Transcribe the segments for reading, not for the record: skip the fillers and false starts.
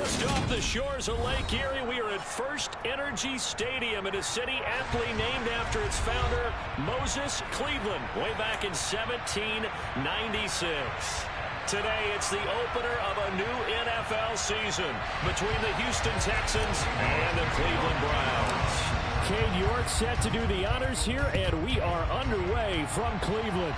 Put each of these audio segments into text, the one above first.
Just off the shores of Lake Erie, we are at First Energy Stadium in a city aptly named after its founder, Moses Cleveland, way back in 1796. Today, it's the opener of a new NFL season between the Houston Texans and the Cleveland Browns. Cade York set to do the honors here, and we are underway from Cleveland.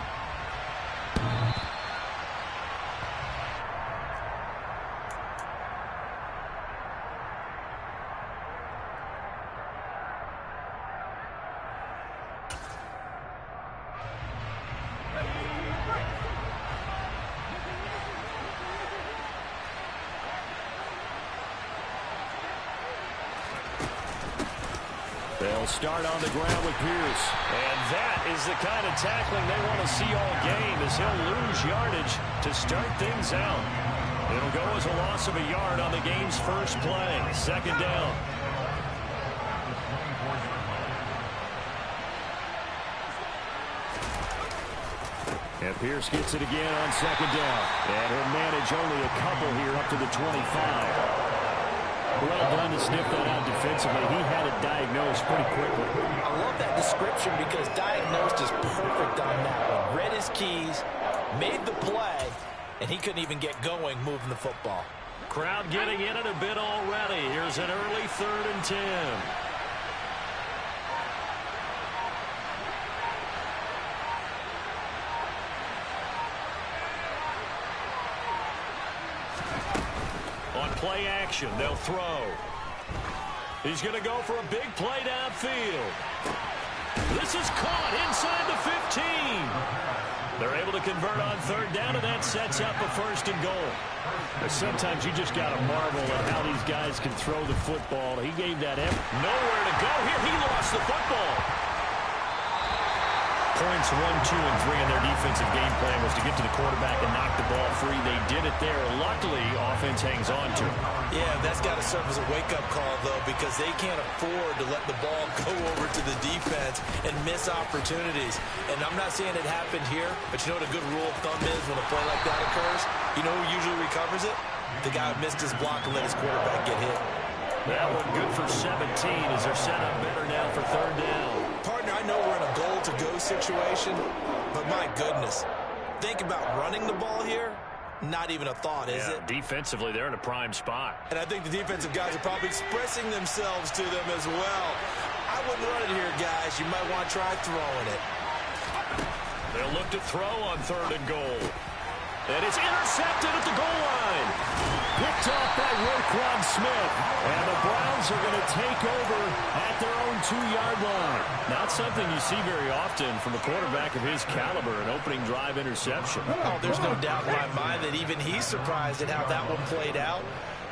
They'll start on the ground with Pierce. And that is the kind of tackling they want to see all game, as he'll lose yardage to start things out. It'll go as a loss of a yard on the game's first play. Second down. And Pierce gets it again on second down. And he'll manage only a couple here up to the 25. Well done to sniff that out defensively. He had it diagnosed pretty quickly. I love that description because diagnosed is perfect on that one. Read his keys, made the play, and he couldn't even get going moving the football. Crowd getting in it a bit already. Here's an early 3rd and 10. Play action. They'll throw. He's going to go for a big play downfield. This is caught inside the 15. They're able to convert on 3rd down, and that sets up a 1st and goal. Sometimes you just got to marvel at how these guys can throw the football. He gave that effort. Nowhere to go here. He lost the football. Points 1, 2, and 3 in their defensive game plan was to get to the quarterback and knock the ball free. They did it there. Luckily, offense hangs on to it. Yeah, that's got to serve as a wake-up call, though, because they can't afford to let the ball go over to the defense and miss opportunities. And I'm not saying it happened here, but you know what a good rule of thumb is when a play like that occurs? You know who usually recovers it? The guy who missed his block and let his quarterback get hit. That one good for 17 as they're set up better now for 3rd down. Partner, I know we're in a goal-to-go situation, but my goodness, think about running the ball here. Not even a thought, is it? Defensively, they're in a prime spot. And I think the defensive guys are probably expressing themselves to them as well. I wouldn't run it here, guys. You might want to try throwing it. They'll look to throw on 3rd and goal. And it's intercepted at the goal line. Picked off by Roquan Smith. And the Browns are going to take over at their own 2-yard line. Not something you see very often from a quarterback of his caliber, an opening drive interception. Oh, there's no doubt in my mind that even he's surprised at how that one played out.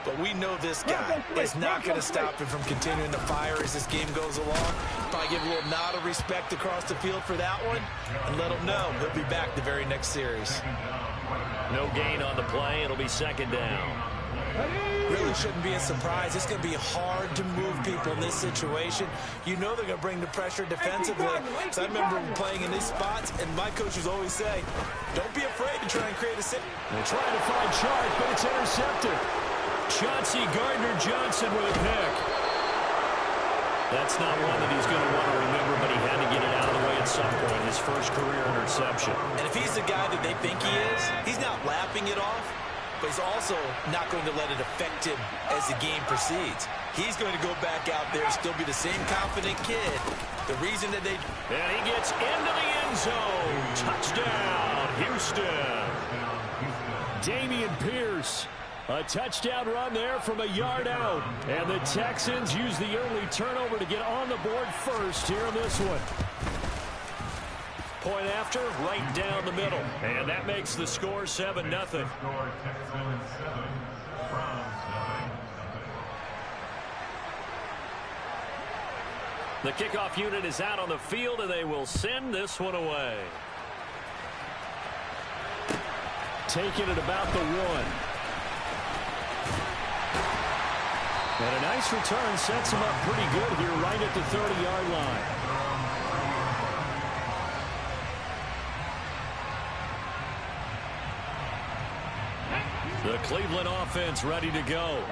But we know this guy is not going to stop him from continuing to fire as this game goes along. Probably give a little nod of respect across the field for that one and let him know he'll be back the very next series. No gain on the play. It'll be 2nd down. Really shouldn't be a surprise. It's going to be hard to move people in this situation. You know they're going to bring the pressure defensively. So I remember playing in these spots, and my coaches always say, don't be afraid to try and create a sit. They're trying to find Chark, but it's intercepted. Chauncey Gardner-Johnson with a pick. That's not one that he's going to want to remember, but he had to get it out of the way at some point. His first career interception. And if he's the guy that they think he is, he's not lapping it off, but he's also not going to let it affect him as the game proceeds. He's going to go back out there, still be the same confident kid. The reason that they... And he gets into the end zone. Touchdown, Houston. Dameon Pierce. A touchdown run there from a yard out. And the Texans use the early turnover to get on the board first here in this one. Point after, right down the middle. And that makes the score 7-0. The kickoff unit is out on the field, and they will send this one away. Taking it about the 1. And a nice return sets him up pretty good here right at the 30-yard line. The Cleveland offense ready to go.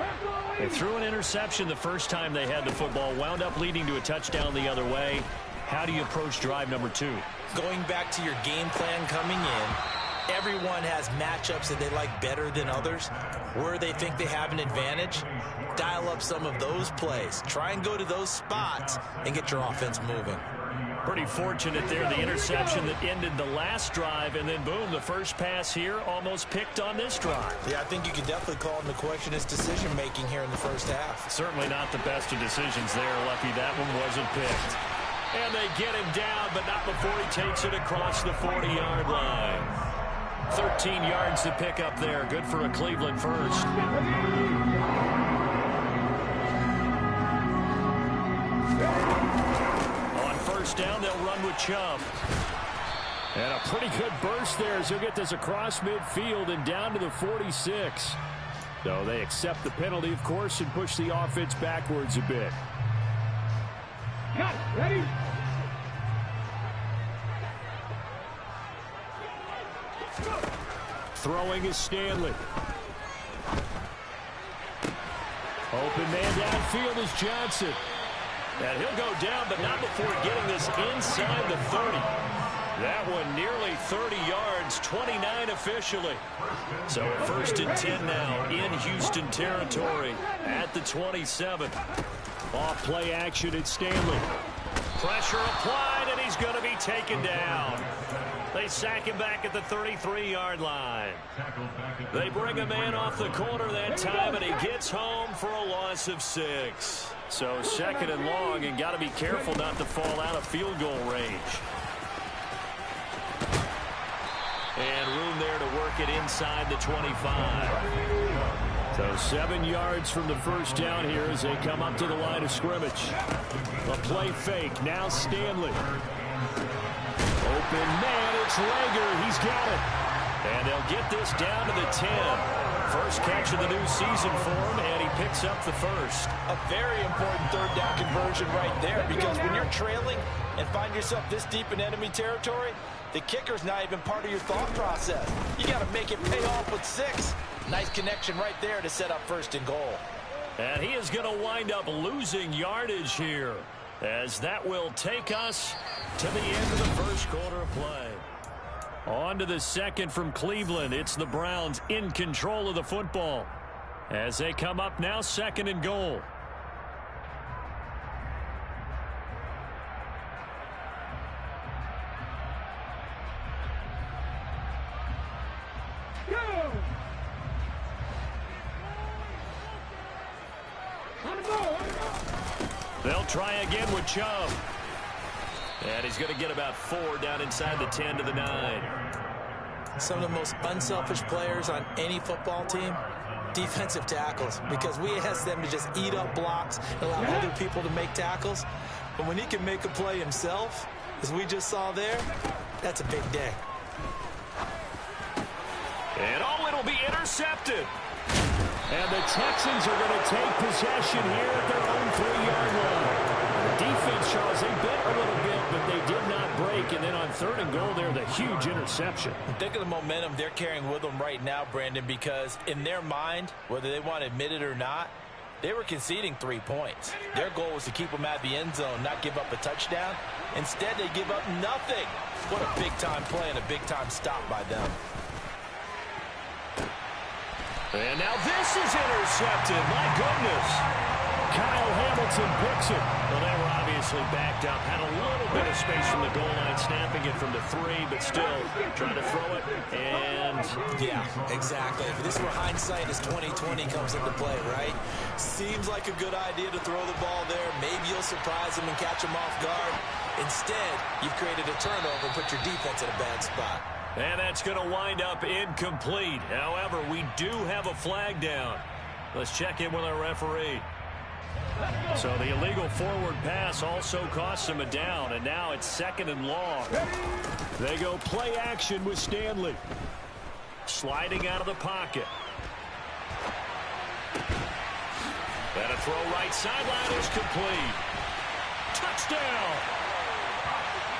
They threw an interception the first time they had the football, wound up leading to a touchdown the other way. How do you approach drive number 2? Going back to your game plan coming in, everyone has matchups that they like better than others. Where they think they have an advantage, dial up some of those plays. Try and go to those spots and get your offense moving. Pretty fortunate there, the interception that ended the last drive, and then boom, the first pass here almost picked on this drive. Yeah, I think you could definitely call into question his decision-making here in the first half. Certainly not the best of decisions there. Lucky that one wasn't picked. And they get him down, but not before he takes it across the 40-yard line. 13 yards to pick up there. Good for a Cleveland first. Down, they'll run with Chubb. And a pretty good burst there as he'll get this across midfield and down to the 46. So they accept the penalty, of course, and push the offense backwards a bit. Cut. Ready? Throwing is Stanley. Open man downfield is Johnson. And he'll go down, but not before getting this inside the 30. That one nearly 30 yards, 29 officially. So 1st and 10 now in Houston territory at the 27. Off play action at Stanley. Pressure applied, and he's going to be taken down. They sack him back at the 33-yard line. They bring a man off the corner that time, and he gets home for a loss of 6. So 2nd and long, and got to be careful not to fall out of field goal range. And room there to work it inside the 25. So 7 yards from the first down here as they come up to the line of scrimmage. A play fake. Now Stanley. Open man, it's Rager. He's got it. And they'll get this down to the 10. First catch of the new season for him, and he picks up the first. A very important 3rd down conversion right there, because when you're trailing and find yourself this deep in enemy territory, the kicker's not even part of your thought process. You got to make it pay off with 6. Nice connection right there to set up 1st and goal. And he is going to wind up losing yardage here, as that will take us to the end of the first quarter of play. On to the 2nd from Cleveland. It's the Browns in control of the football as they come up now 2nd and goal. They'll try again with Chubb. And he's going to get about 4 down inside the 10 to the 9. Some of the most unselfish players on any football team, defensive tackles, because we ask them to just eat up blocks and allow other people to make tackles. But when he can make a play himself, as we just saw there, that's a big day. And it'll be intercepted. And the Texans are going to take possession here at their own 3-yard line. The defense, Charles, they bit a little bit, but they did not break. And then on 3rd and goal there, the huge interception. Think of the momentum they're carrying with them right now, Brandon, because in their mind, whether they want to admit it or not, they were conceding 3 points. Their goal was to keep them out of the end zone, not give up a touchdown. Instead, they give up nothing. What a big-time play and a big-time stop by them. And now this is intercepted. My goodness. Kyle Hamilton picks it. Well, they were obviously backed up. Had a little bit of space from the goal line, snapping it from the 3, but still trying to throw it. And yeah, exactly. This is where hindsight is 20/20 comes into play, right? Seems like a good idea to throw the ball there. Maybe you'll surprise him and catch him off guard. Instead, you've created a turnover and put your defense in a bad spot. And that's going to wind up incomplete. However, we do have a flag down. Let's check in with our referee. So the illegal forward pass also costs him a down, and now it's 2nd and long. They go play action with Stanley. Sliding out of the pocket. And a throw right sideline is complete. Touchdown!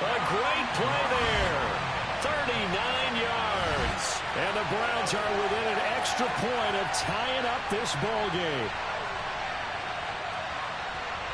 A great play there. 39 yards. And the Browns are within an extra point of tying up this ball game.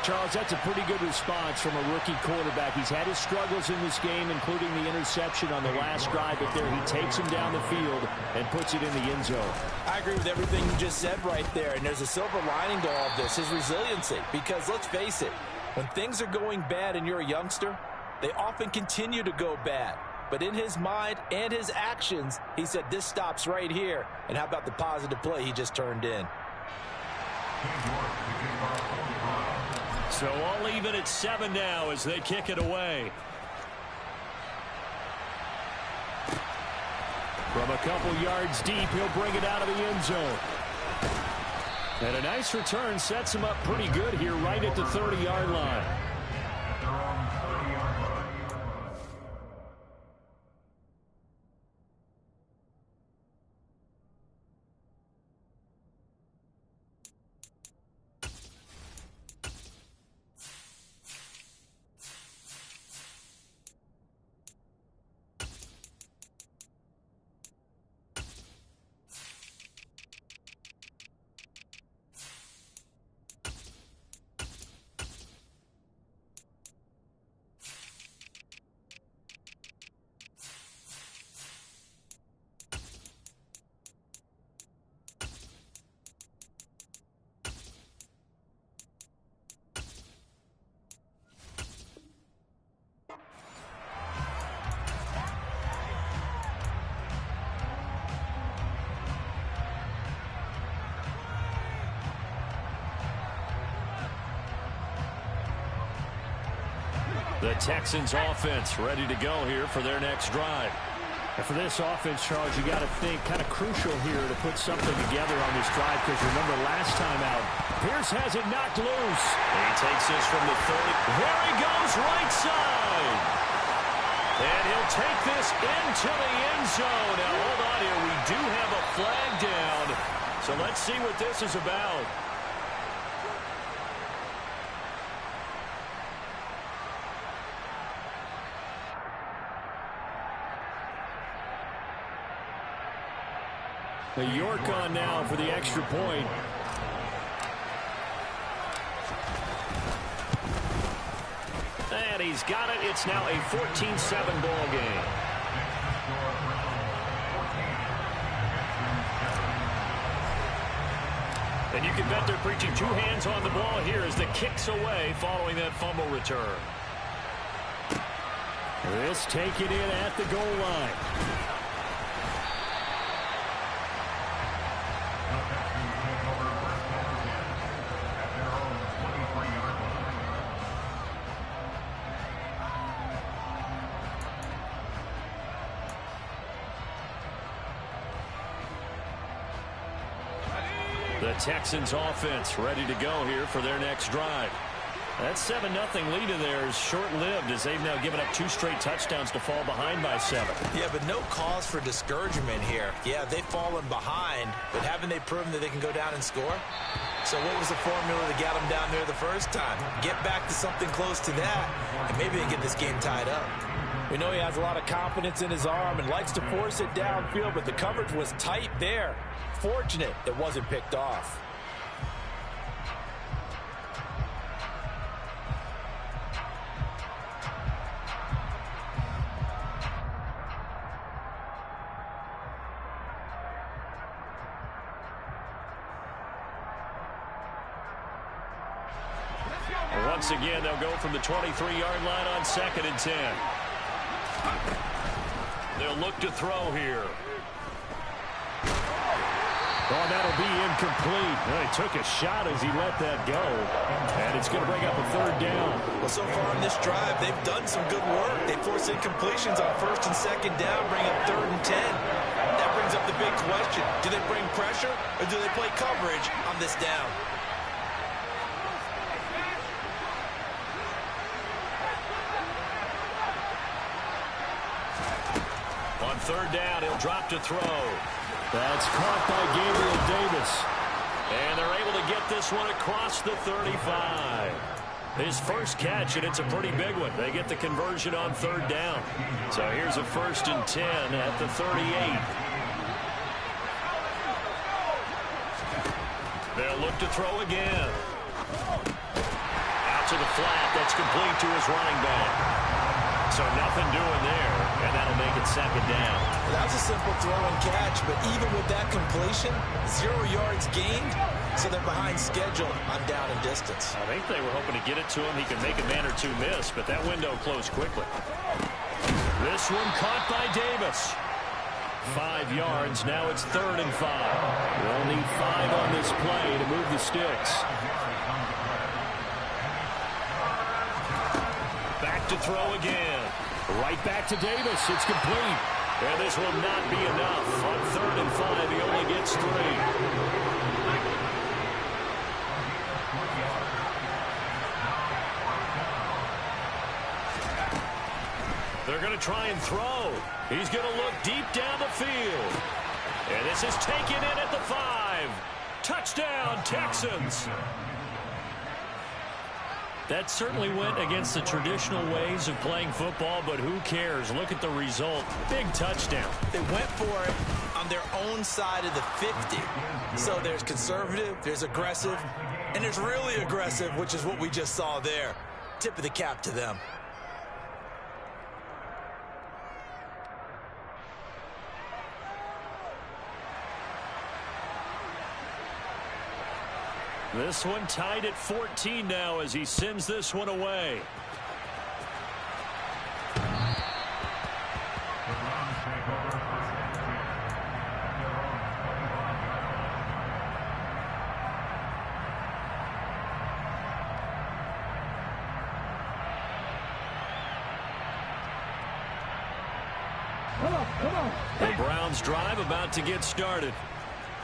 Charles, that's a pretty good response from a rookie quarterback. He's had his struggles in this game, including the interception on the last drive, but there he takes him down the field and puts it in the end zone. I agree with everything you just said right there, and there's a silver lining to all of this, his resiliency. Because let's face it, when things are going bad and you're a youngster, they often continue to go bad. But in his mind and his actions, he said this stops right here. And how about the positive play he just turned in? So all even at 7 now as they kick it away. From a couple yards deep, he'll bring it out of the end zone. And a nice return sets him up pretty good here right at the 30-yard line. The Texans offense ready to go here for their next drive. And for this offense, Charles, you got to think kind of crucial here to put something together on this drive, because remember last time out, Pierce has it knocked loose. And he takes this from the 30. There he goes, right side. And he'll take this into the end zone. Now, hold on here. We do have a flag down. So let's see what this is about. The York on now for the extra point. And he's got it. It's now a 14-7 ball game. And you can bet they're preaching two hands on the ball here as the kick's away following that fumble return. This taken in at the goal line. The Texans offense ready to go here for their next drive. That 7-0 lead of theirs is short-lived as they've now given up 2 straight touchdowns to fall behind by 7. Yeah, but no cause for discouragement here. Yeah, they've fallen behind, but haven't they proven that they can go down and score? So what was the formula that got them down there the first time? Get back to something close to that, and maybe they get this game tied up. We know he has a lot of confidence in his arm and likes to force it downfield, but the coverage was tight there. Fortunate it wasn't picked off. Once again, they'll go from the 23-yard line on 2nd and 10. They'll look to throw here. Oh, that'll be incomplete. Well, he took a shot as he let that go. And it's going to bring up a 3rd down. Well, so far on this drive, they've done some good work. They force incompletions on 1st and 2nd down, bring up 3rd and 10. That brings up the big question. Do they bring pressure or do they play coverage on this down? On 3rd down, he'll drop to throw. That's caught by Gabriel Davis. And they're able to get this one across the 35. His first catch, and it's a pretty big one. They get the conversion on 3rd down. So here's a 1st and 10 at the 38. look to throw again. Out to the flat. That's complete to his running back. So nothing doing there, and that'll make it second down. That was a simple throw and catch, but even with that completion, 0 yards gained, so they're behind schedule on down and distance. I think they were hoping to get it to him. He could make a man or two miss, but that window closed quickly. This one caught by Davis. 5 yards. Now it's 3rd and 5. They'll need 5 on this play to move the sticks. Back to throw again. Right back to Davis. It's complete. And this will not be enough. On 3rd and 5, he only gets 3. They're going to try and throw. He's going to look deep down the field. And this is taken in at the 5. Touchdown, Texans. That certainly went against the traditional ways of playing football, but who cares? Look at the result. Big touchdown. They went for it on their own side of the 50. So there's conservative, there's aggressive, and there's really aggressive, which is what we just saw there. Tip of the cap to them. This one tied at 14 now as he sends this one away. Come on. The Browns drive about to get started.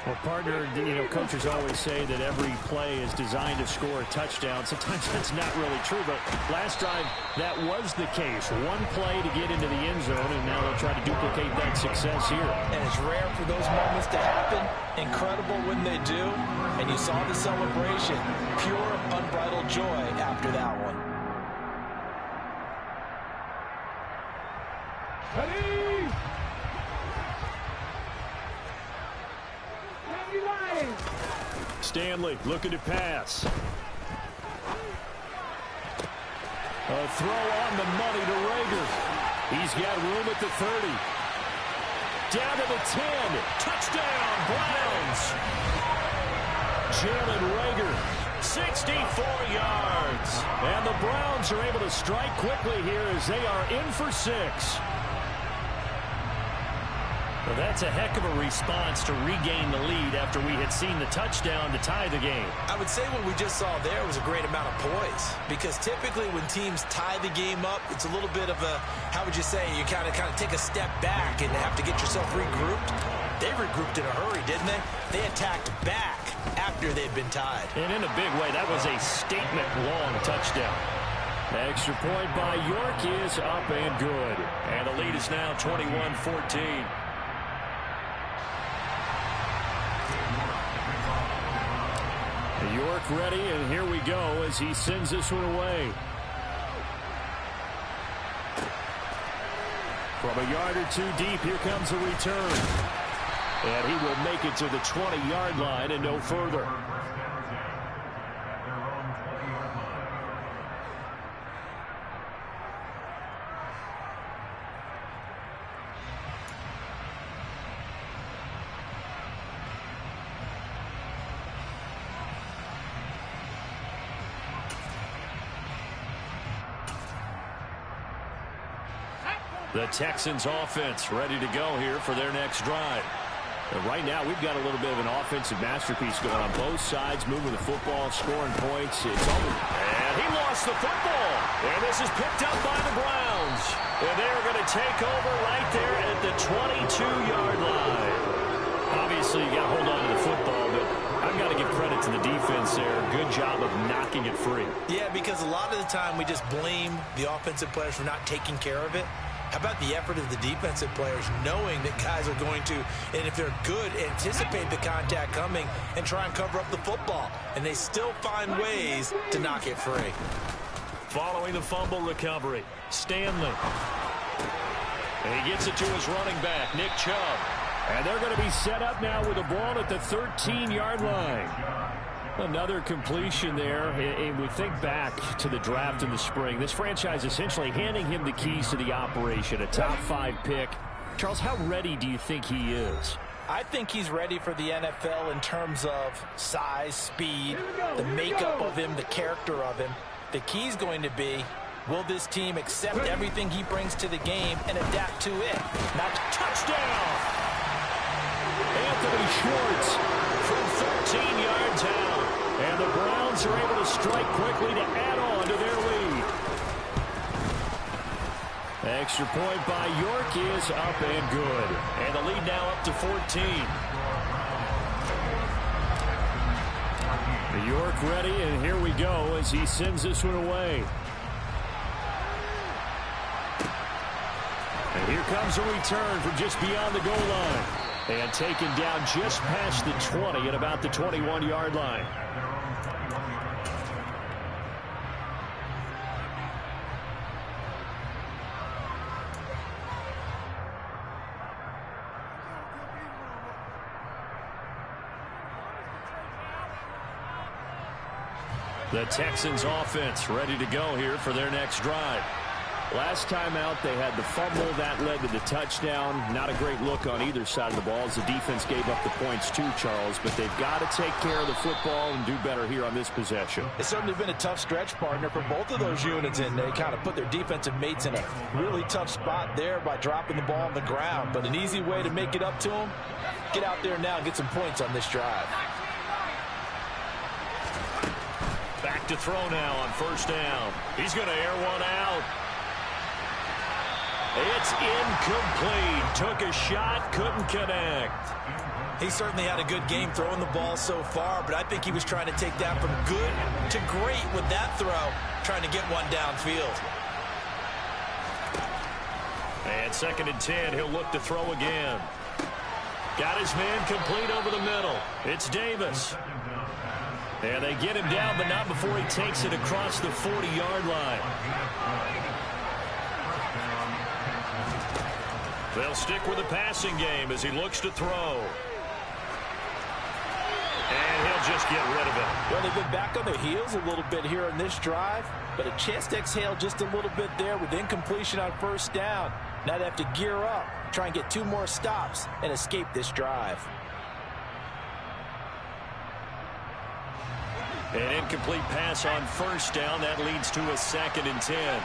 Well, partner, coaches always say that every play is designed to score a touchdown. Sometimes that's not really true, but last drive, that was the case. One play to get into the end zone, and now they'll try to duplicate that success here. And it's rare for those moments to happen. Incredible when they do. And you saw the celebration. Pure, unbridled joy after that one. Ready? Stanley looking to pass. A throw on the money to Reagor. He's got room at the 30. Down to the 10. Touchdown, Browns. Jalen Reagor, 64 yards. And the Browns are able to strike quickly here as they are in for 6. Well, that's a heck of a response to regain the lead after we had seen the touchdown to tie the game. I would say what we just saw there was a great amount of poise, because typically when teams tie the game up, it's a little bit of a, how would you say, you kind of take a step back and have to get yourself regrouped. They regrouped in a hurry, didn't they? They attacked back after they'd been tied. And in a big way, that was a statement-long touchdown. Extra point by York is up and good. And the lead is now 21-14. York ready, and here we go as he sends this one away. From a yard or two deep, here comes a return. And he will make it to the 20-yard line and no further. The Texans offense ready to go here for their next drive. And right now, we've got a little bit of an offensive masterpiece going on both sides, moving the football, scoring points. It's over. And he lost the football. And this is picked up by the Browns. And they are going to take over right there at the 22-yard line. Obviously, you got to hold on to the football, but I've got to give credit to the defense there. Good job of knocking it free. Yeah, because a lot of the time we just blame the offensive players for not taking care of it. How about the effort of the defensive players knowing that guys are going to, and if they're good, anticipate the contact coming and try and cover up the football. And they still find ways to knock it free. Following the fumble recovery, Stanley. And he gets it to his running back, Nick Chubb. And they're going to be set up now with the ball at the 13-yard line. Another completion there, and we think back to the draft in the spring. This franchise essentially handing him the keys to the operation, a top 5 pick. Charles, how ready do you think he is? I think he's ready for the NFL in terms of size, speed, the makeup of him, the character of him. The key's going to be, will this team accept everything he brings to the game and adapt to it? Not touchdown! Anthony Schwartz from 13 yards out. And the Browns are able to strike quickly to add on to their lead. Extra point by York is up and good. And the lead now up to 14. York ready, and here we go as he sends this one away. And here comes a return from just beyond the goal line. And taken down just past the 20 at about the 21-yard line. The Texans offense ready to go here for their next drive. Last time out, they had the fumble. That led to the touchdown. Not a great look on either side of the ball as the defense gave up the points too, Charles. But they've got to take care of the football and do better here on this possession. It's certainly been a tough stretch, partner, for both of those units, and they kind of put their defensive mates in a really tough spot there by dropping the ball on the ground. But an easy way to make it up to them, get out there now and get some points on this drive. Back to throw now on first down. He's going to air one out. It's incomplete. Took a shot, couldn't connect. He certainly had a good game throwing the ball so far, but I think he was trying to take that from good to great with that throw, trying to get one downfield. And 2nd and 10, he'll look to throw again. Got his man complete over the middle. It's Davis. And they get him down, but not before he takes it across the 40-yard line. They'll stick with the passing game as he looks to throw. And he'll just get rid of it. Well, they've been back on their heels a little bit here in this drive, but a chance to exhale just a little bit there with incompletion on first down. Now they have to gear up, try and get 2 more stops, and escape this drive. An incomplete pass on first down. That leads to a 2nd and 10.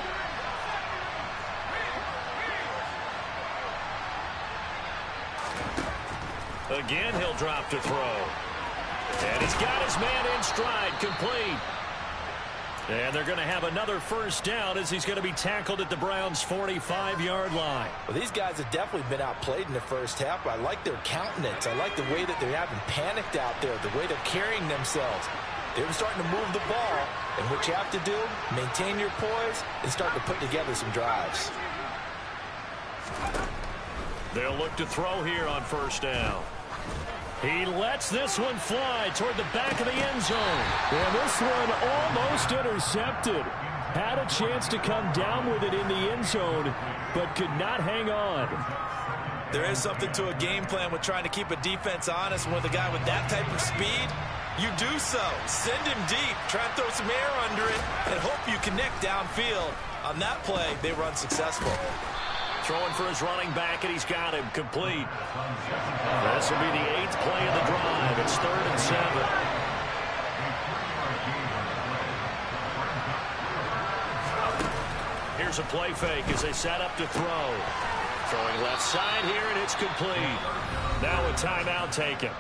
Again, he'll drop to throw. And he's got his man in stride, complete. And they're going to have another first down as he's going to be tackled at the Browns' 45-yard line. Well, these guys have definitely been outplayed in the first half. I like their countenance. I like the way that they haven't panicked out there, the way they're carrying themselves. They're starting to move the ball, and what you have to do, maintain your poise and start to put together some drives. They'll look to throw here on first down. He lets this one fly toward the back of the end zone. And this one almost intercepted. Had a chance to come down with it in the end zone, but could not hang on. There is something to a game plan with trying to keep a defense honest. With a guy with that type of speed, you do so. Send him deep. Try and throw some air under it and hope you connect downfield. On that play, they run successful. Throwing for his running back, and he's got him complete. This will be the 8th play of the drive. It's 3rd and 7. Here's a play fake as they set up to throw. Throwing left side here, and it's complete. Now a timeout taken.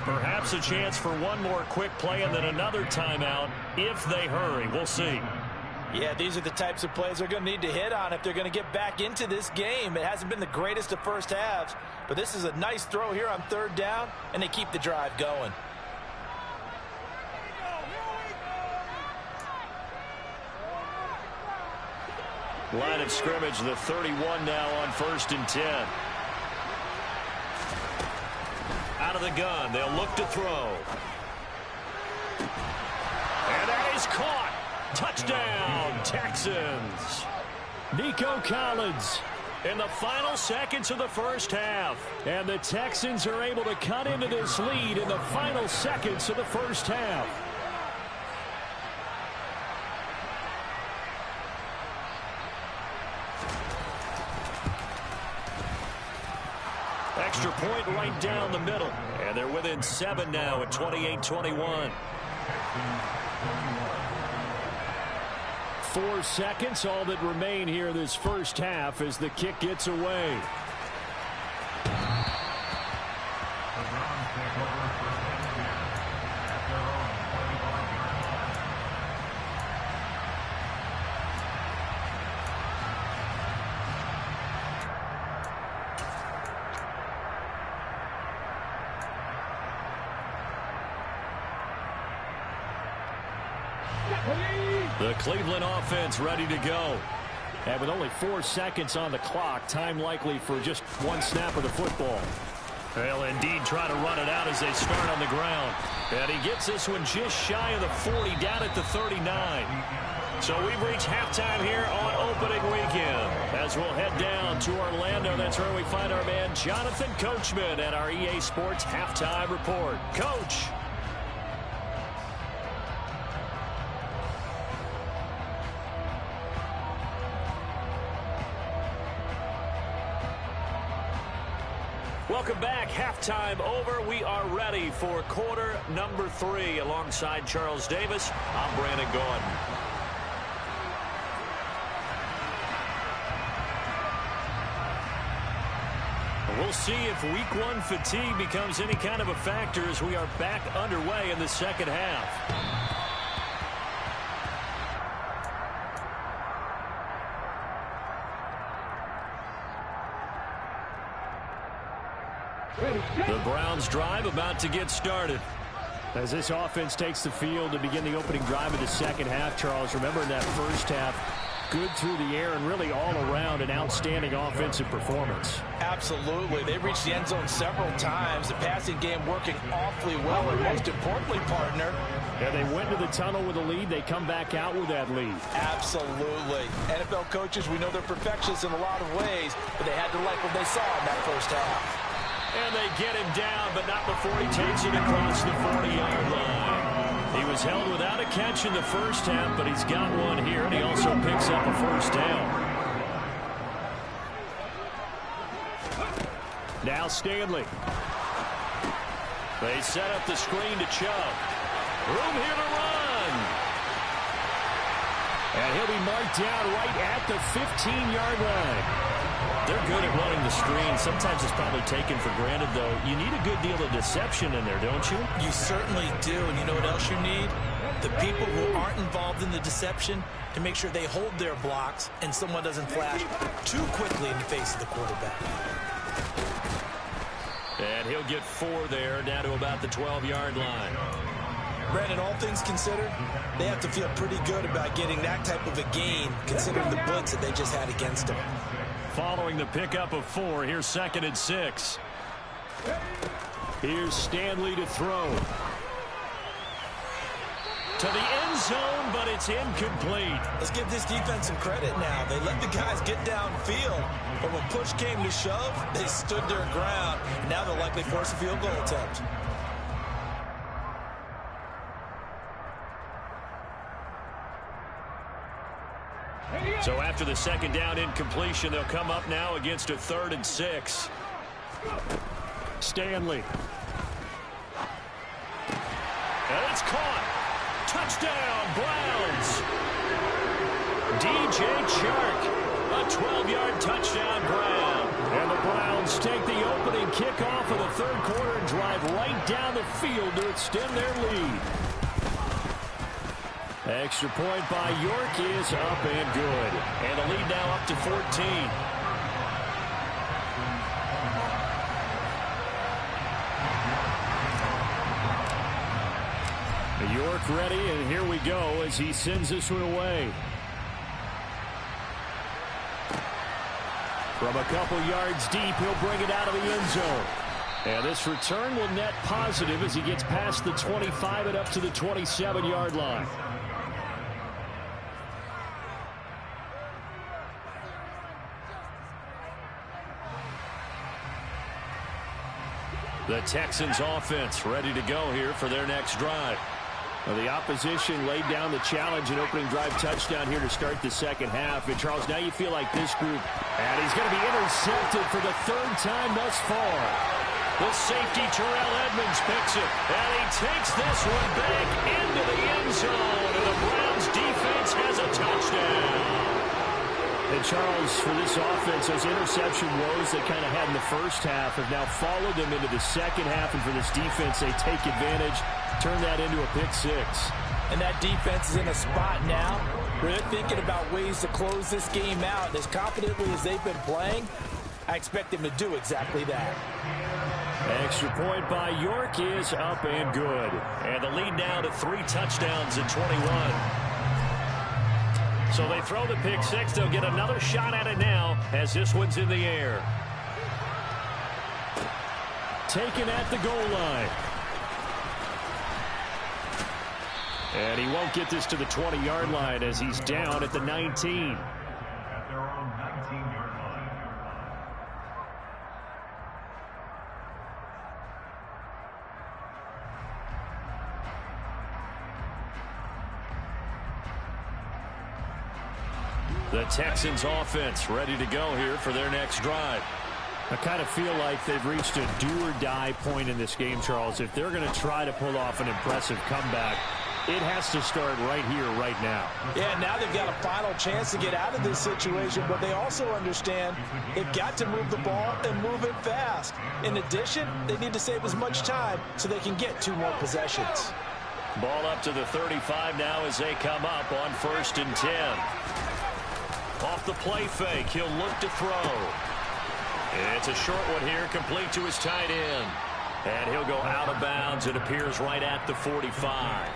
Perhaps a chance for one more quick play and then another timeout if they hurry. We'll see. Yeah, these are the types of plays they're going to need to hit on if they're going to get back into this game. It hasn't been the greatest of first halves, but this is a nice throw here on 3rd down, and they keep the drive going. Line of scrimmage, the 31 now on 1st and 10. Out of the gun, they'll look to throw. And that is caught. Touchdown, Texans. Nico Collins in the final seconds of the first half. And the Texans are able to cut into this lead in the final seconds of the first half. Extra point right down the middle. And they're within 7 now at 28-21. 4 seconds, all that remain here this first half as the kick gets away. The Cleveland offense ready to go. And with only 4 seconds on the clock, time likely for just one snap of the football. They'll indeed try to run it out as they start on the ground. And he gets this one just shy of the 40, down at the 39. So we've reached halftime here on opening weekend. As we'll head down to Orlando, that's where we find our man Jonathan Coachman at our EA Sports Halftime Report. Coach. Welcome back. Halftime over. We are ready for quarter number 3. Alongside Charles Davis, I'm Brandon Gaudin. We'll see if week 1 fatigue becomes any kind of a factor as we are back underway in the second half. The Browns drive about to get started. As this offense takes the field to begin the opening drive of the second half, Charles, remember in that first half, good through the air and really all around an outstanding offensive performance. Absolutely. They reached the end zone several times. The passing game working awfully well, and most importantly, partner. Yeah, they went to the tunnel with a lead. They come back out with that lead. Absolutely. NFL coaches, we know they're perfectionists in a lot of ways, but they had to like what they saw in that first half. And they get him down, but not before he takes it across the 40-yard line. He was held without a catch in the first half, but he's got one here, and he also picks up a first down. Now Stanley. They set up the screen to Chubb. Room here to run. And he'll be marked down right at the 15-yard line. They're good at running the screen. Sometimes it's probably taken for granted, though. You need a good deal of deception in there, don't you? You certainly do. And you know what else you need? The people who aren't involved in the deception to make sure they hold their blocks and someone doesn't flash too quickly in the face of the quarterback. And he'll get 4 there, down to about the 12-yard line. Brandon, all things considered, they have to feel pretty good about getting that type of a gain, considering the blitz that they just had against them. Following the pickup of 4, here's 2nd and 6. Here's Stanley to throw. To the end zone, but it's incomplete. Let's give this defense some credit now. They let the guys get downfield, but when push came to shove, they stood their ground. Now they'll likely force a field goal attempt. So after the second down incompletion, they'll come up now against a 3rd and 6. Stanley. And it's caught. Touchdown, Browns. DJ Chark. A 12-yard touchdown, Brown. And the Browns take the opening kickoff of the 3rd quarter and drive right down the field to extend their lead. Extra point by York is up and good. And the lead now up to 14. York ready, and here we go as he sends this one away. From a couple yards deep, he'll bring it out of the end zone. And this return will net positive as he gets past the 25 and up to the 27-yard line. The Texans offense ready to go here for their next drive. Well, the opposition laid down the challenge and opening drive touchdown here to start the second half. And, Charles, now you feel like this group. And he's going to be intercepted for the third time thus far. The safety, Terrell Edmunds, picks it. And he takes this one back into the end zone. And the Browns defense has a touchdown. And, Charles, for this offense, those interception woes they kind of had in the first half have now followed them into the second half. And for this defense, they take advantage, turn that into a pick six. And that defense is in a spot now where they're thinking about ways to close this game out. As confidently as they've been playing, I expect them to do exactly that. Extra point by York is up and good. And the lead now to 3 touchdowns at 21. So they throw the pick six. They'll get another shot at it now as this one's in the air. Taken at the goal line. And he won't get this to the 20-yard line as he's down at the 19. At their own 19-yard line. The Texans offense ready to go here for their next drive. I kind of feel like they've reached a do-or-die point in this game, Charles. If they're going to try to pull off an impressive comeback, it has to start right here, right now. Yeah, now they've got a final chance to get out of this situation, but they also understand they've got to move the ball and move it fast. In addition, they need to save as much time so they can get 2 more possessions. Ball up to the 35 now as they come up on 1st and 10. Off the play fake, he'll look to throw. It's a short one here, complete to his tight end. And he'll go out of bounds. It appears right at the 45.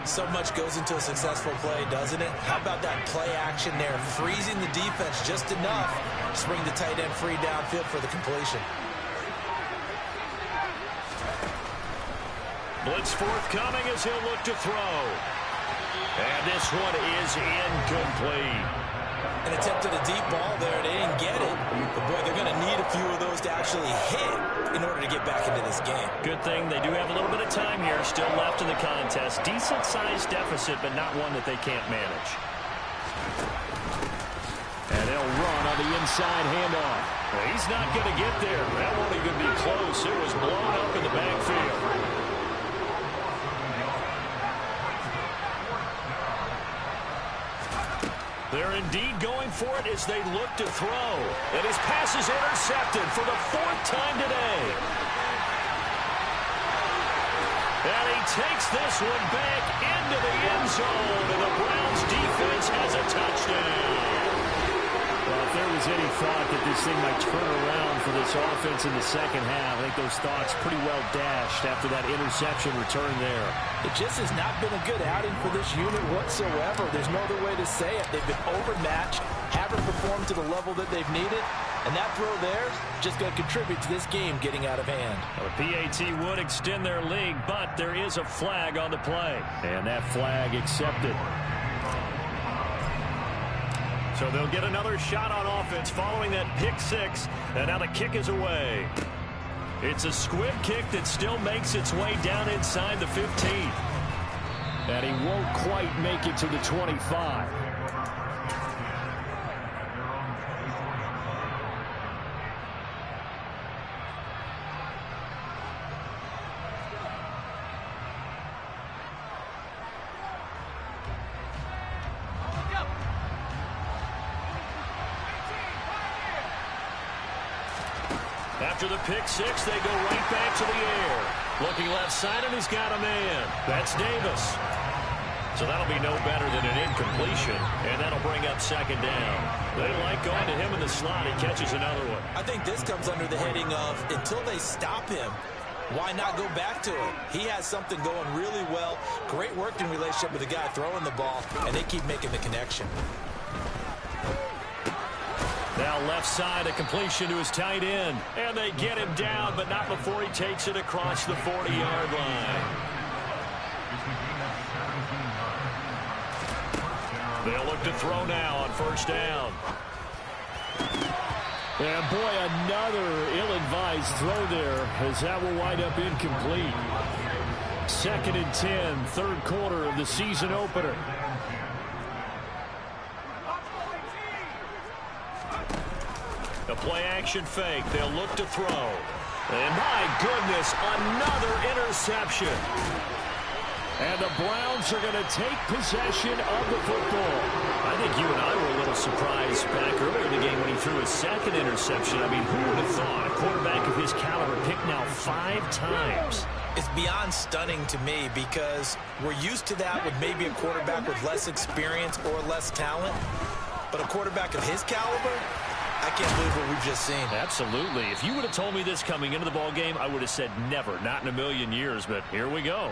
So much goes into a successful play, doesn't it? How about that play action there, freezing the defense just enough to bring the tight end free downfield for the completion. Blitz forthcoming as he'll look to throw. And this one is incomplete. An attempt at a deep ball there. They didn't get it. But, boy, they're going to need a few of those to actually hit in order to get back into this game. Good thing they do have a little bit of time here still left in the contest. Decent-sized deficit, but not one that they can't manage. And they'll run on the inside handoff. Well, he's not going to get there. That won't even be close. It was blown up in the backfield. They're indeed going for it as they look to throw. And his pass is intercepted for the 4th time today. And he takes this one back into the end zone. And the Browns defense has a touchdown. Well, if there was any thought that this thing might turn around for this offense in the second half, I think those thoughts pretty well dashed after that interception return there. It just has not been a good outing for this unit whatsoever. There's no other way to say it. They've been overmatched, haven't performed to the level that they've needed, and that throw there is just going to contribute to this game getting out of hand. Well, the PAT would extend their lead, but there is a flag on the play. And that flag accepted. So they'll get another shot on offense following that pick six, and now the kick is away. It's a squib kick that still makes its way down inside the 15. And he won't quite make it to the 25. After the pick six, they go right back to the air. Looking left side, and he's got a man. That's Davis. So that'll be no better than an incompletion, and that'll bring up 2nd down. They like going to him in the slot. He catches another one. I think this comes under the heading of until they stop him, why not go back to it? He has something going really well. Great working relationship with the guy throwing the ball, and they keep making the connection. Now left side, a completion to his tight end. And they get him down, but not before he takes it across the 40-yard line. They'll look to throw now on 1st down. And boy, another ill-advised throw there, as that will wind up incomplete. 2nd and 10, third quarter of the season opener. The play-action fake. They'll look to throw. And my goodness, another interception. And the Browns are going to take possession of the football. I think you and I were a little surprised back earlier in the game when he threw his 2nd interception. I mean, who would have thought a quarterback of his caliber picked now 5 times? It's beyond stunning to me because we're used to that with maybe a quarterback with less experience or less talent. But a quarterback of his caliber, I can't believe what we've just seen. Absolutely. If you would have told me this coming into the ball game, I would have said never, not in a million years. But here we go.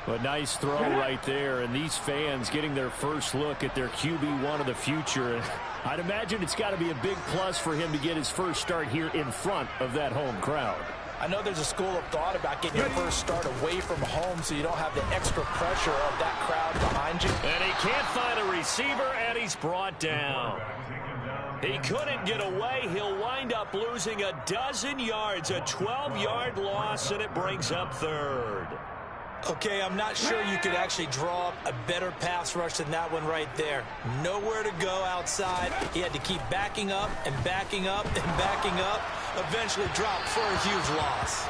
But nice throw right there, and these fans getting their first look at their QB1 of the future. I'd imagine it's got to be a big plus for him to get his first start here in front of that home crowd. I know there's a school of thought about getting your first start away from home so you don't have the extra pressure of that crowd behind you. And he can't find a receiver, and he's brought down. He couldn't get away. He'll wind up losing a dozen yards, a 12-yard loss, and it brings up 3rd. Okay, I'm not sure you could actually draw up a better pass rush than that one right there. Nowhere to go outside. He had to keep backing up and backing up and backing up. Eventually dropped for a huge loss.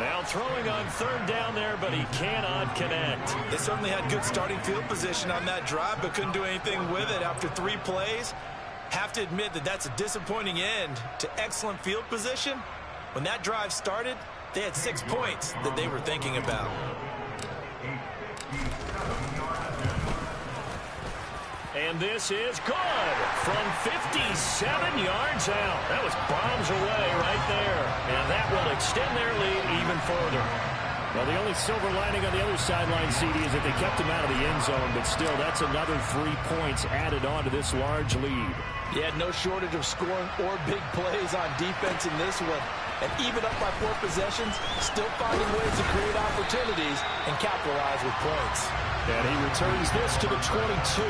Now throwing on 3rd down there, but he cannot connect. They certainly had good starting field position on that drive, but couldn't do anything with it after 3 plays. Have to admit that that's a disappointing end to excellent field position. When that drive started, they had 6 points that they were thinking about. And this is good from 57 yards out. That was bombs away right there. And that will extend their lead even further. Well, the only silver lining on the other sideline, CD, is that they kept him out of the end zone. But still, that's another 3 points added on to this large lead. You had no shortage of scoring or big plays on defense in this one. And even up by 4 possessions, still finding ways to create opportunities and capitalize with points. And he returns this to the 22.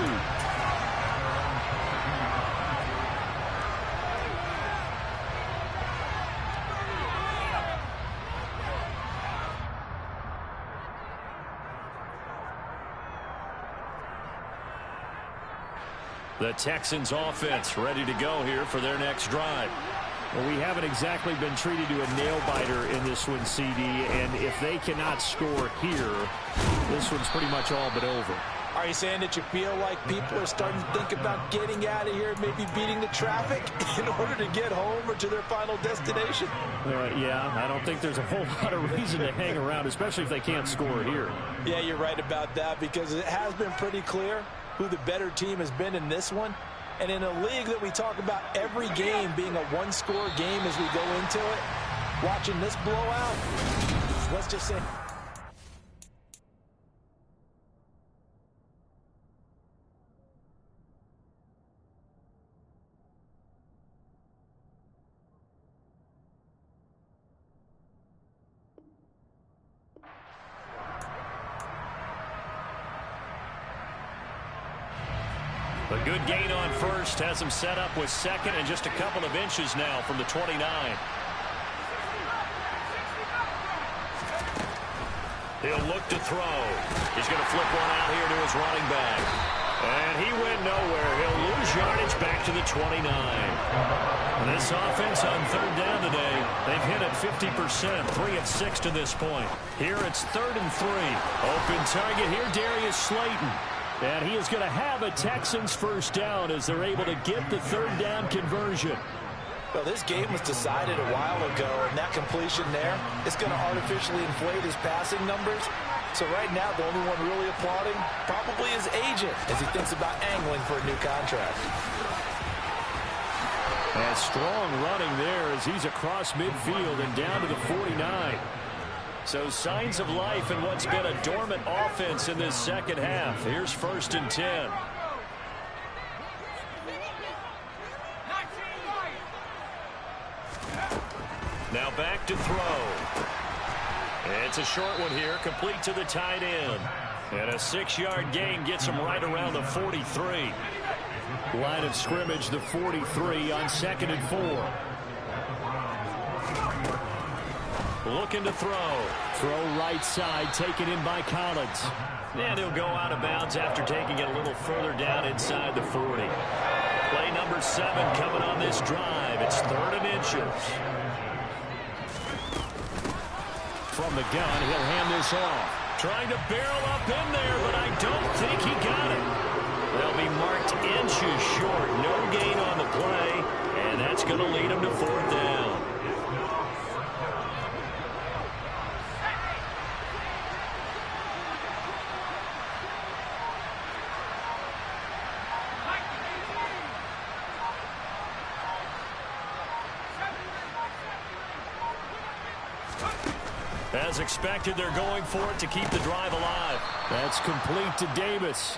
The Texans offense ready to go here for their next drive. Well, we haven't exactly been treated to a nail-biter in this one, CD, and if they cannot score here, this one's pretty much all but over. Are you saying that you feel like people are starting to think about getting out of here, maybe beating the traffic in order to get home or to their final destination? Yeah, I don't think there's a whole lot of reason to hang around, especially if they can't score here. Yeah, you're right about that because it has been pretty clear who the better team has been in this one. And in a league that we talk about every game being a one-score game as we go into it, watching this blowout, let's just say... A good gain on first has him set up with 2nd and just a couple of inches now from the 29. He'll look to throw. He's going to flip one out here to his running back. And he went nowhere. He'll lose yardage back to the 29. This offense on 3rd down today, they've hit it 50%, 3 of 6 to this point. Here it's 3rd and 3. Open target here, Darius Slayton. And he is going to have a Texans first down as they're able to get the 3rd down conversion. Well, this game was decided a while ago, and that completion there is going to artificially inflate his passing numbers. So right now, the only one really applauding probably his agent as he thinks about angling for a new contract. And strong running there as he's across midfield and down to the 49. So signs of life in what's been a dormant offense in this second half. Here's 1st and 10. Now back to throw. It's a short one here, complete to the tight end. And a 6-yard gain gets him right around the 43. Line of scrimmage, the 43 on 2nd and 4. Looking to throw. Throw right side, taken in by Collins. And he'll go out of bounds after taking it a little further down inside the 40. Play number 7 coming on this drive. It's 3rd and inches. From the gun, he'll hand this off. Trying to barrel up in there, but I don't think he got it. They'll be marked inches short. No gain on the play, and that's going to lead him to 4th down. As expected, they're going for it to keep the drive alive. That's complete to Davis.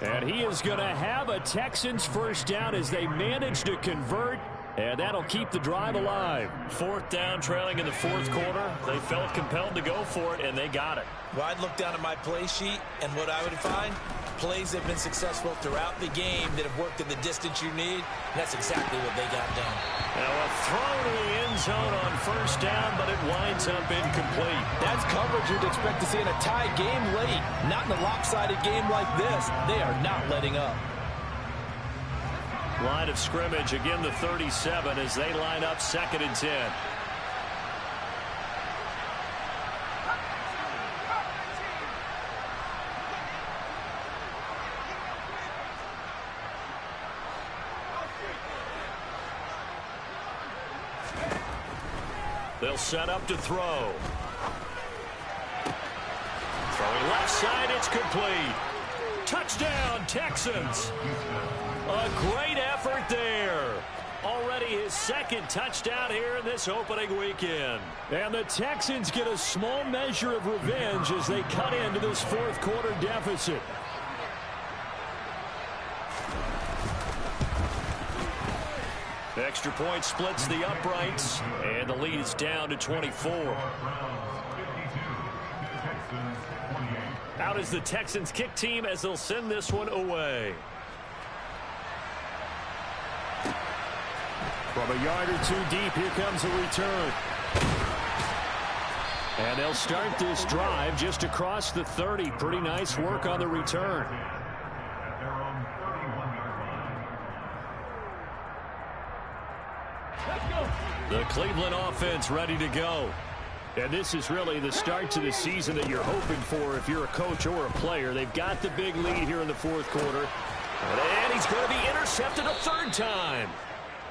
And he is going to have a Texans first down as they manage to convert. And that'll keep the drive alive. 4th down, trailing in the 4th quarter. They felt compelled to go for it, and they got it. Well, I'd look down at my play sheet, and what I would find, plays have been successful throughout the game that have worked in the distance you need. And that's exactly what they got done. Now a throw to the end zone on 1st down, but it winds up incomplete. That's coverage you'd expect to see in a tie game late. Not in a lopsided game like this. They are not letting up. Line of scrimmage, again the 37 as they line up 2nd and 10. They'll set up to throw. Throwing left side, it's complete. Touchdown, Texans. A great effort there. Already his 2nd touchdown here in this opening weekend. And the Texans get a small measure of revenge as they cut into this 4th quarter deficit. Extra point splits the uprights, and the lead is down to 24. Out is the Texans kick team as they'll send this one away. From a yard or 2 deep, here comes a return. And they'll start this drive just across the 30. Pretty nice work on the return. The Cleveland offense ready to go. And this is really the start to the season that you're hoping for if you're a coach or a player. They've got the big lead here in the 4th quarter. And he's going to be intercepted a 3rd time.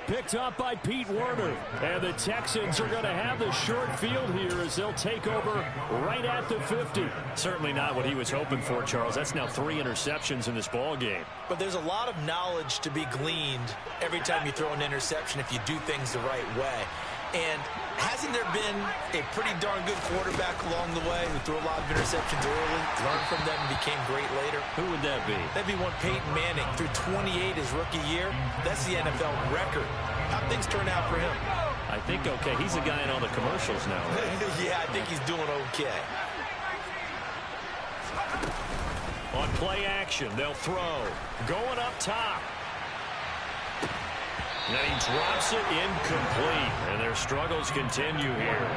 Picked up by Pete Werner. And the Texans are going to have the short field here as they'll take over right at the 50. Certainly not what he was hoping for, Charles. That's now 3 interceptions in this ball game. But there's a lot of knowledge to be gleaned every time you throw an interception if you do things the right way. And hasn't there been a pretty darn good quarterback along the way who threw a lot of interceptions early, learned from them, and became great later? Who would that be? That'd be one Peyton Manning. Threw 28 his rookie year. That's the NFL record. How'd things turn out for him? I think okay. He's a guy in all the commercials now, right? Yeah, I think he's doing okay. On play action, they'll throw. Going up top. And he drops it incomplete, and their struggles continue here.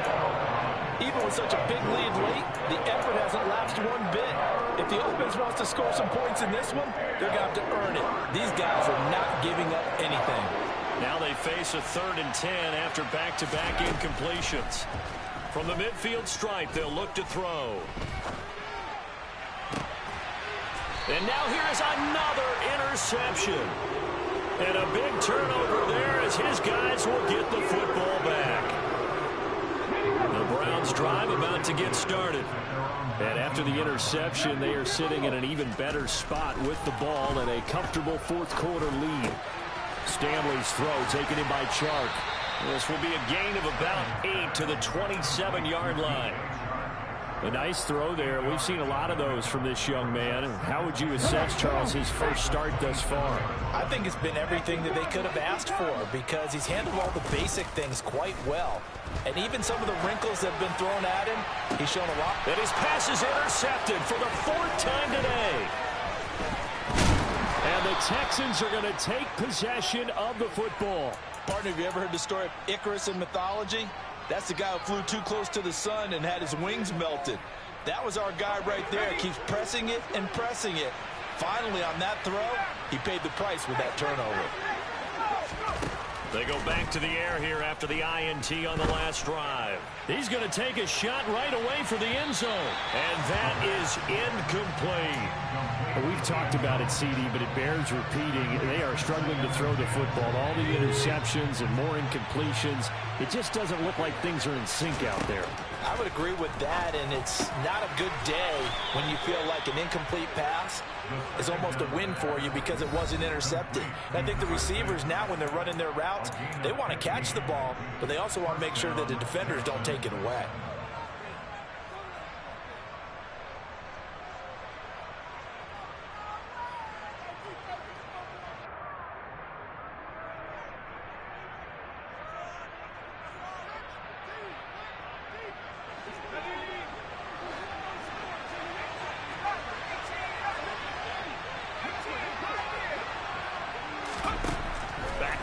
Even with such a big lead late, the effort hasn't lapsed one bit. If the offense wants to score some points in this one, they're going to have to earn it. These guys are not giving up anything. Now they face a 3rd and 10 after back-to-back incompletions. From the midfield stripe, they'll look to throw. And now here's another interception. And a big turnover there as his guys will get the football back. The Browns drive about to get started. And after the interception, they are sitting in an even better spot with the ball and a comfortable 4th quarter lead. Stanley's throw taken in by Chark. This will be a gain of about 8 to the 27-yard line. A nice throw there. We've seen a lot of those from this young man. How would you assess, Charles, his first start thus far? I think it's been everything that they could have asked for because he's handled all the basic things quite well. And even some of the wrinkles that have been thrown at him, he's shown a lot. And his pass is intercepted for the 4th time today. And the the Texans are going to take possession of the football. Partner, have you ever heard the story of Icarus in mythology? That's the guy who flew too close to the sun and had his wings melted. That was our guy right there. Keeps pressing it and pressing it. Finally, on that throw, he paid the price with that turnover. They go back to the air here after the INT on the last drive. He's going to take a shot right away for the end zone. And that is incomplete. Well, we've talked about it, CD, but it bears repeating. They are struggling to throw the football. All the interceptions and more incompletions. It just doesn't look like things are in sync out there. I would agree with that, and it's not a good day when you feel like an incomplete pass is almost a win for you because it wasn't intercepted. And I think the receivers now, when they're running their routes, they want to catch the ball, but they also want to make sure that the defenders don't take it away.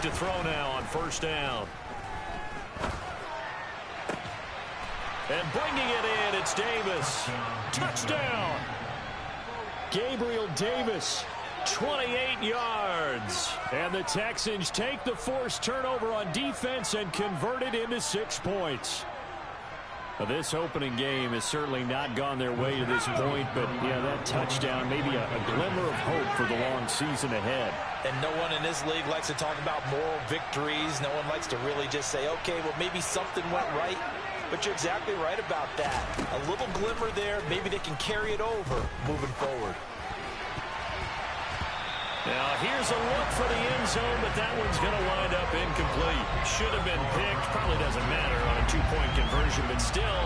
To throw now on first down. And bringing it in, it's Davis. Touchdown. Gabriel Davis, 28 yards. And the Texans take the forced turnover on defense and convert it into 6 points. Well, this opening game has certainly not gone their way to this point, but yeah, that touchdown, maybe a glimmer of hope for the long season ahead. And no one in this league likes to talk about moral victories. No one likes to really just say, okay, well, maybe something went right. But you're exactly right about that. A little glimmer there. Maybe they can carry it over moving forward. Now, here's a look for the end zone, but that one's going to wind up incomplete. Should have been picked. Probably doesn't matter on a 2-point conversion, but still,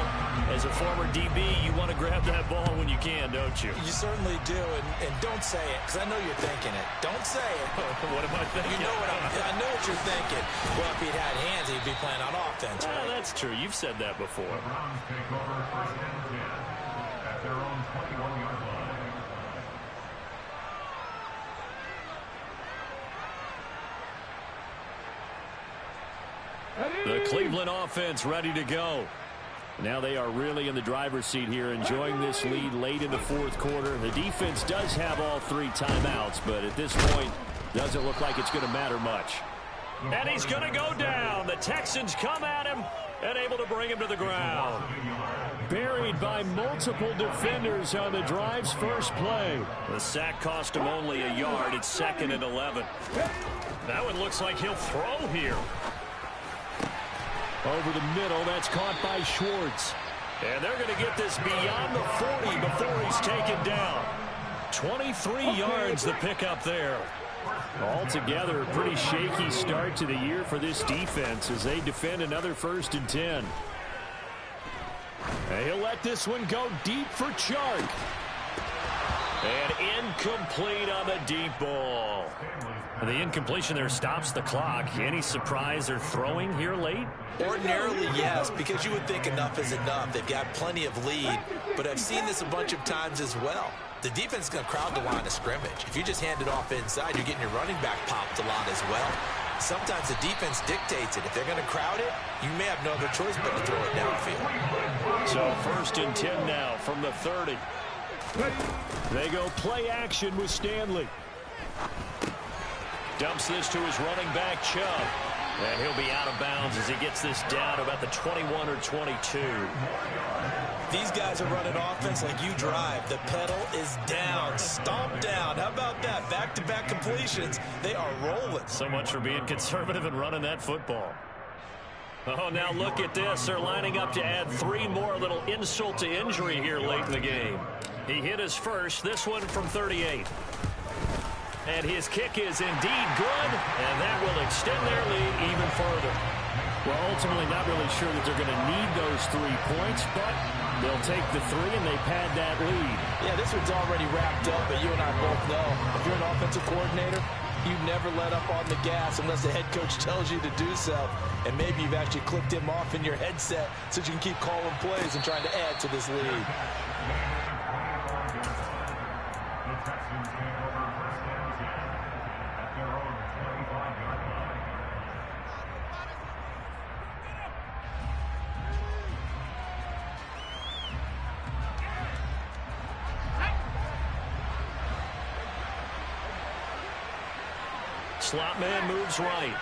as a former DB, you want to grab that ball when you can, don't you? You certainly do, and don't say it, because I know you're thinking it. Don't say it. What am I thinking? You know I know what you're thinking. Well, if he'd had hands, he'd be playing on offense, right? That's true. You've said that before. The Browns take over first and 10 at their own 21-yard line. The Cleveland offense ready to go. Now they are really in the driver's seat here, enjoying this lead late in the fourth quarter. The defense does have all 3 timeouts, but at this point, doesn't look like it's going to matter much. And he's going to go down. The Texans come at him and able to bring him to the ground. Buried by multiple defenders on the drive's first play. The sack cost him only a yard. It's 2nd and 11. That one looks like he'll throw here. Over the middle, that's caught by Schwartz. And they're going to get this beyond the 40 before he's taken down. 23 yards the pickup there. Altogether, a pretty shaky start to the year for this defense as they defend another 1st and 10. And he'll let this one go deep for Chark. And incomplete on the deep ball. The incompletion there stops the clock. Any surprise they're throwing here late? Ordinarily, yes, because you would think enough is enough. They've got plenty of lead, but I've seen this a bunch of times as well. The defense is going to crowd the line of scrimmage. If you just hand it off inside, you're getting your running back popped a lot as well. Sometimes the defense dictates it. If they're going to crowd it, you may have no other choice but to throw it downfield. So 1st and 10 now from the 30. They go play action with Stanley. Dumps this to his running back, Chubb. And he'll be out of bounds as he gets this down to about the 21 or 22. These guys are running offense like you drive. The pedal is down, stomp down. How about that? Back-to-back completions. They are rolling. So much for being conservative and running that football. Oh, now look at this. They're lining up to add 3 more, a little insult to injury here late in the game. He hit his first, this one from 38. And his kick is indeed good, and that will extend their lead even further. Well, ultimately not really sure that they're going to need those 3 points, but they'll take the 3 and they pad that lead. Yeah, this one's already wrapped up, but you and I both know if you're an offensive coordinator, you never let up on the gas unless the head coach tells you to do so. And maybe you've actually clicked him off in your headset so you can keep calling plays and trying to add to this lead. The Texans take over first and 10 Slot man moves right.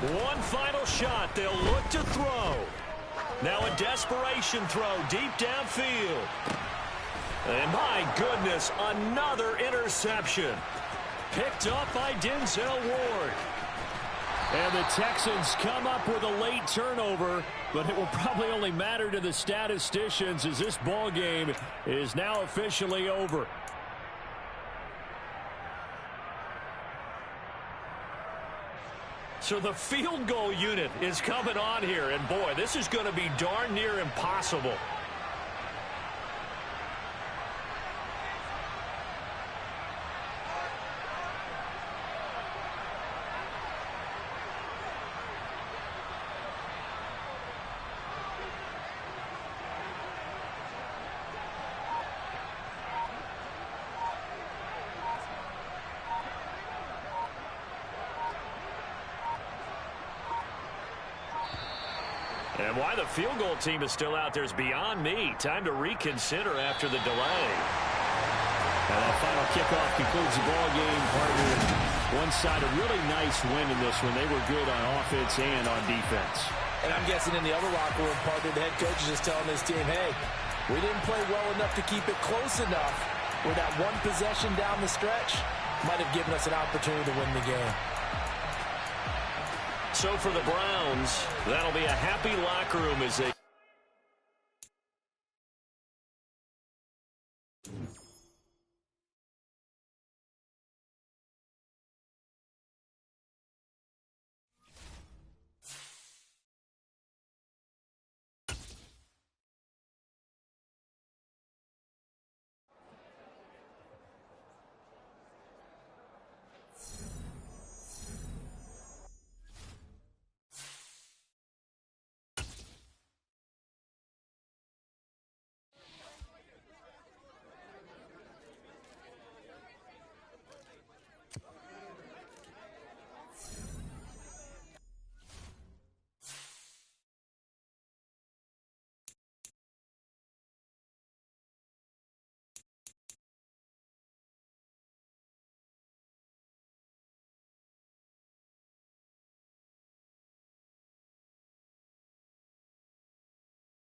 One final shot. They'll look to throw. Now a desperation throw deep downfield. And my goodness, another interception. Picked up by Denzel Ward. And the Texans come up with a late turnover, but it will probably only matter to the statisticians as this ball game is now officially over. So the field goal unit is coming on here, and boy, this is going to be darn near impossible. And why the field goal team is still out there is beyond me. Time to reconsider after the delay. And that final kickoff concludes the ball game, partner. One side, a really nice win in this one. They were good on offense and on defense. And I'm guessing in the other locker room, partner, the head coach is just telling this team, hey, we didn't play well enough to keep it close enough where that one possession down the stretch might have given us an opportunity to win the game. So for the Browns, that'll be a happy locker room as they